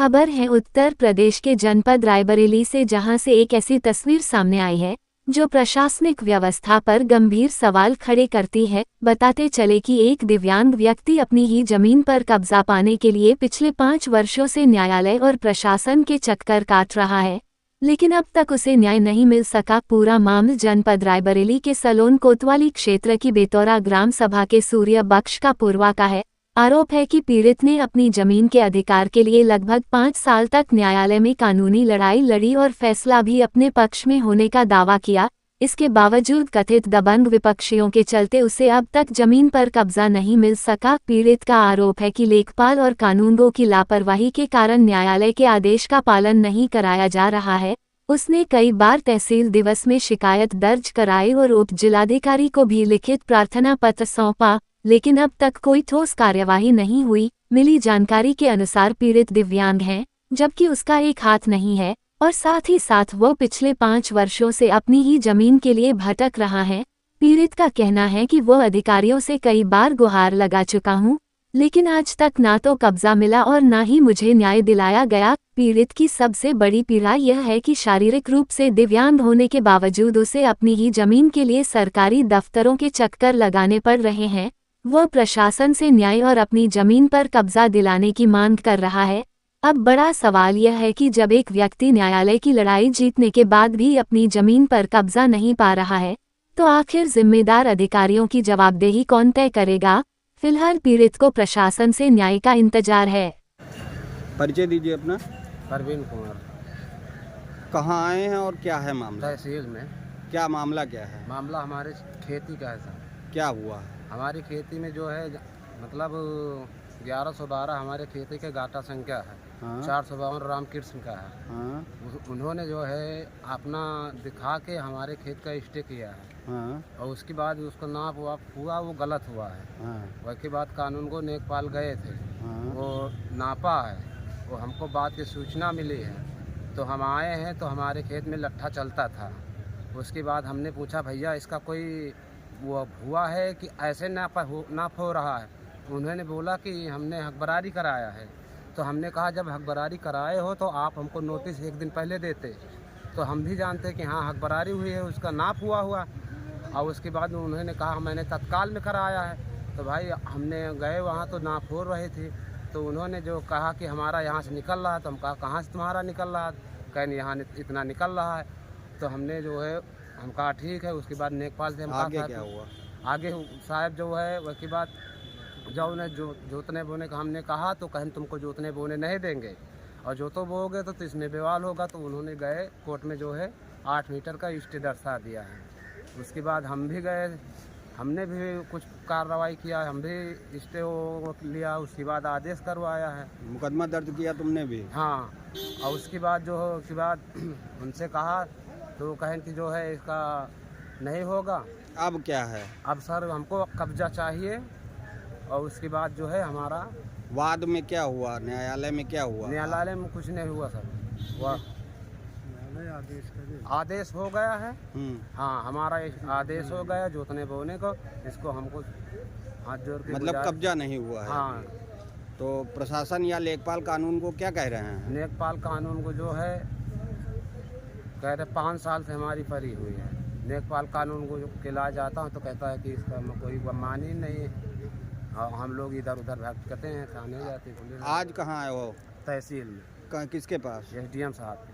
खबर है उत्तर प्रदेश के जनपद रायबरेली से, जहां से एक ऐसी तस्वीर सामने आई है जो प्रशासनिक व्यवस्था पर गंभीर सवाल खड़े करती है। बताते चले कि एक दिव्यांग व्यक्ति अपनी ही जमीन पर कब्जा पाने के लिए पिछले 5 वर्षों से न्यायालय और प्रशासन के चक्कर काट रहा है, लेकिन अब तक उसे न्याय नहीं मिल सका। पूरा मामला जनपद रायबरेली के सलोन कोतवाली क्षेत्र की बेतौरा ग्राम सभा के सूर्य बख्श का पूर्वा का है। आरोप है कि पीड़ित ने अपनी जमीन के अधिकार के लिए लगभग 5 साल तक न्यायालय में कानूनी लड़ाई लड़ी और फैसला भी अपने पक्ष में होने का दावा किया। इसके बावजूद कथित दबंग विपक्षियों के चलते उसे अब तक जमीन पर कब्जा नहीं मिल सका। पीड़ित का आरोप है कि लेखपाल और कानूनगों की लापरवाही के कारण न्यायालय के आदेश का पालन नहीं कराया जा रहा है। उसने कई बार तहसील दिवस में शिकायत दर्ज कराई और उप जिलाधिकारी को भी लिखित प्रार्थना पत्र सौंपा, लेकिन अब तक कोई ठोस कार्यवाही नहीं हुई। मिली जानकारी के अनुसार पीड़ित दिव्यांग है, जबकि उसका एक हाथ नहीं है और साथ ही साथ वो पिछले 5 वर्षों से अपनी ही जमीन के लिए भटक रहा है। पीड़ित का कहना है कि वो अधिकारियों से कई बार गुहार लगा चुका हूँ, लेकिन आज तक ना तो कब्जा मिला और ना ही मुझे न्याय दिलाया गया। पीड़ित की सबसे बड़ी पीड़ा यह है कि शारीरिक रूप से दिव्यांग होने के बावजूद उसे अपनी ही जमीन के लिए सरकारी दफ्तरों के चक्कर लगाने पड़ रहे हैं। वह प्रशासन से न्याय और अपनी जमीन पर कब्जा दिलाने की मांग कर रहा है। अब बड़ा सवाल यह है कि जब एक व्यक्ति न्यायालय की लड़ाई जीतने के बाद भी अपनी जमीन पर कब्जा नहीं पा रहा है, तो आखिर जिम्मेदार अधिकारियों की जवाबदेही कौन तय करेगा। फिलहाल पीड़ित को प्रशासन से न्याय का इंतजार है। परिचय दीजिए अपना। परवीन कुमार। कहाँ आए हैं और क्या है मामला? तहसील में। क्या मामला क्या है? मामला हमारे खेती का है सर। क्या हुआ? हमारी खेती में जो है मतलब 1112 हमारे खेती के गाटा संख्या है। हाँ। 452 रामकृष्ण का है। हाँ। उन्होंने जो है अपना दिखा के हमारे खेत का स्टे किया है। हाँ। और उसके बाद उसको नाप वाप हुआ, वो गलत हुआ है। हाँ। उसके बाद कानून को लेखपाल गए थे। हाँ। वो नापा है, वो हमको बात की सूचना मिली है, तो हम आए हैं। तो हमारे खेत में लट्ठा चलता था। उसके बाद हमने पूछा भैया इसका कोई वो हुआ है कि ऐसे नाप हो रहा है। उन्होंने बोला कि हमने हकबरारी कराया है। तो हमने कहा जब हकबरारी कराए हो तो आप हमको नोटिस 1 दिन पहले देते, तो हम भी जानते कि हाँ हकबरारी हुई है, उसका नाप हुआ। और उसके बाद उन्होंने कहा मैंने तत्काल में कराया है। तो भाई हमने गए वहाँ तो नाप हो रहे थे। तो उन्होंने जो कहा कि हमारा यहाँ से निकल रहा है, तो हम कहा कहाँ से तुम्हारा निकल रहा है? कहें यहाँ इतना निकल रहा है। तो हमने जो है हम कहा ठीक है। उसके बाद लेखपाल से हम आगे कहा क्या हुआ? आगे साहब जो है उसके बाद जब उन्हें जोतने बोने का हमने कहा, तो कहें तुमको जोतने बोने नहीं देंगे और जोतो बोओगे तो इसमें विवाद होगा। तो उन्होंने गए कोर्ट में जो है 8 मीटर का स्टे दर्शा दिया है। उसके बाद हम भी गए, हमने भी कुछ कार्रवाई किया, हम भी स्टे लिया। उसके बाद आदेश करवाया है। मुकदमा दर्ज किया तुमने भी? हाँ। और उसके बाद जो है उसके बाद उनसे कहा तो कहें कि जो है इसका नहीं होगा। अब क्या है? अब सर हमको कब्जा चाहिए। और उसके बाद जो है हमारा वाद में क्या हुआ? न्यायालय में क्या हुआ? न्यायालय में कुछ नहीं हुआ सर। वह आदेश हो गया है। हाँ हमारा आदेश हो गया जोतने बोने को। इसको हमको हाथ जोड़ के मतलब कब्जा नहीं हुआ है? हाँ। तो प्रशासन या लेखपाल कानून को क्या कह रहे हैं? लेखपाल कानून को जो है कह रहे 5 साल से हमारी परी हुई है। लेखपाल कानून को के ला जाता हूँ तो कहता है कि इसका कोई मान ही नहीं है। और हम लोग इधर उधर भटकते हैं, थाने जाते हैं। आज कहाँ आए हो? तहसील में। किसके पास? SDM साहब।